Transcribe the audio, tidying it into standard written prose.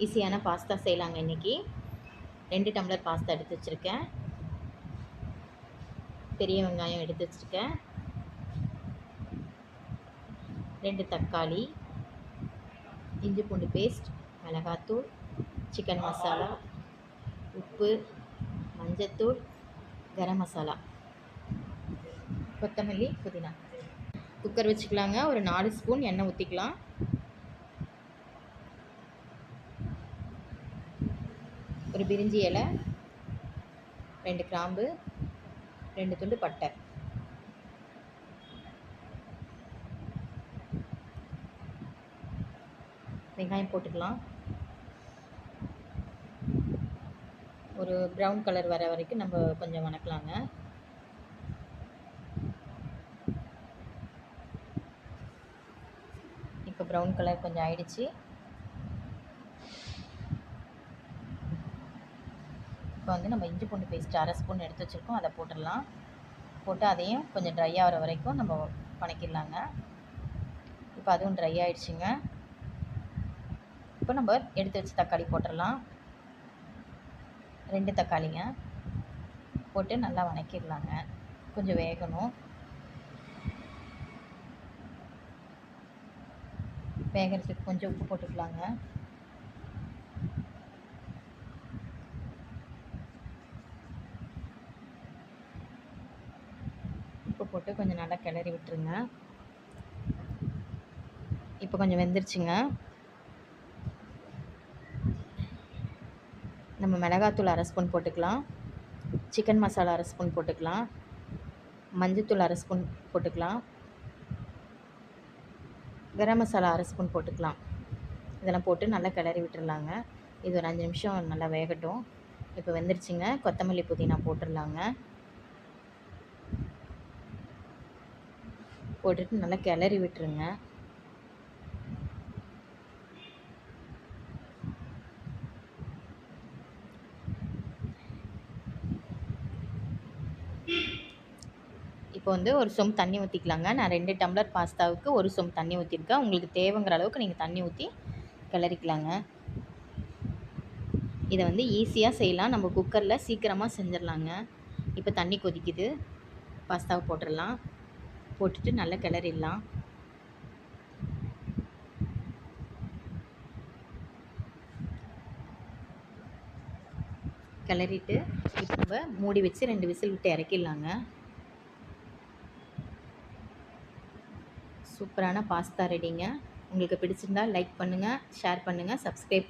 ஈஸியான பாஸ்தா செய்யலாங்க இன்றைக்கி. 2 டம்ளர் பாஸ்தா எடுத்து வச்சுருக்கேன். பெரிய வெங்காயம் எடுத்து வச்சுருக்கேன். 2 தக்காளி, இஞ்சி பூண்டு பேஸ்ட், மிளகாத்தூள், சிக்கன் மசாலா, உப்பு, மஞ்சத்தூள், கரம் மசாலா, கொத்தமல்லி, புதினா. குக்கர் வச்சுக்கலாங்க. ஒரு 4 ஸ்பூன் எண்ணெய் ஊற்றிக்கலாம். ஒரு பிரிஞ்சி இலை, 2 கிராம்பு, 2 துண்டு பட்டை. வெங்காயம் போட்டுக்கலாம். ஒரு ப்ரௌன் கலர் வர வரைக்கும் நம்ம கொஞ்சம் வணக்கலாங்க. இப்போ ப்ரௌன் கலர் கொஞ்சம் ஆயிடுச்சு. இப்போ வந்து நம்ம இஞ்சி பூண்டு பேஸ்ட் 1/2 ஸ்பூன் எடுத்து வச்சுருக்கோம். அதை போட்டுடலாம். போட்டு அதையும் கொஞ்சம் ட்ரை ஆகிற வரைக்கும் நம்ம வணக்கிடலாங்க. இப்போ அதுவும் ட்ரை ஆகிடுச்சிங்க. இப்போ நம்ம எடுத்து வச்சு தக்காளி போட்டுடலாம். 2 தக்காளிங்க போட்டு நல்லா வணக்கிடலாங்க. கொஞ்சம் வேகணும். வேகிறதுக்கு கொஞ்சம் உப்பு போட்டுக்கலாங்க. உப்பு போட்டு கொஞ்சம் நல்லா கிளறி விட்டுருங்க. இப்போ கொஞ்சம் வெந்துருச்சுங்க. நம்ம மிளகாத்தூள் 1/2 ஸ்பூன் போட்டுக்கலாம். சிக்கன் மசாலா 1/2 ஸ்பூன் போட்டுக்கலாம். மஞ்சத்தூள் 1/2 ஸ்பூன் போட்டுக்கலாம். கரம் மசாலா 1/2 ஸ்பூன் போட்டுக்கலாம். இதெல்லாம் போட்டு நல்லா கிளறி விட்டுறலாங்க. இது ஒரு 5 நிமிஷம் நல்லா வேகட்டும். இப்போ வெந்துருச்சுங்க. கொத்தமல்லி, புதினா போட்டுடலாங்க. போட்டுட்டு நல்லா கிளறி விட்டுருங்க. இப்போ வந்து ஒரு சொம்பு தண்ணி ஊற்றிக்கலாங்க. நான் 2 டம்ளர் பாஸ்தாவுக்கு ஒரு சொம்பு தண்ணி ஊற்றிருக்கேன். உங்களுக்கு தேவைங்கிற அளவுக்கு நீங்கள் தண்ணி ஊற்றி கிளறிக்கலாங்க. இதை வந்து ஈஸியாக செய்யலாம். நம்ம குக்கரில் சீக்கிரமாக செஞ்சிடலாங்க. இப்போ தண்ணி கொதிக்குது. பாஸ்தாவை போட்டுடலாம். போட்டுட்டு நல்லா கிளறிடலாம். கிளறிட்டு இப்போ நம்ம மூடி வச்சு 2 விசில் விட்டு இறக்கிடலாங்க. சூப்பரான பாஸ்தா ரெடிங்க. உங்களுக்கு பிடிச்சிருந்தா லைக் பண்ணுங்கள், ஷேர் பண்ணுங்கள், சப்ஸ்கிரைப்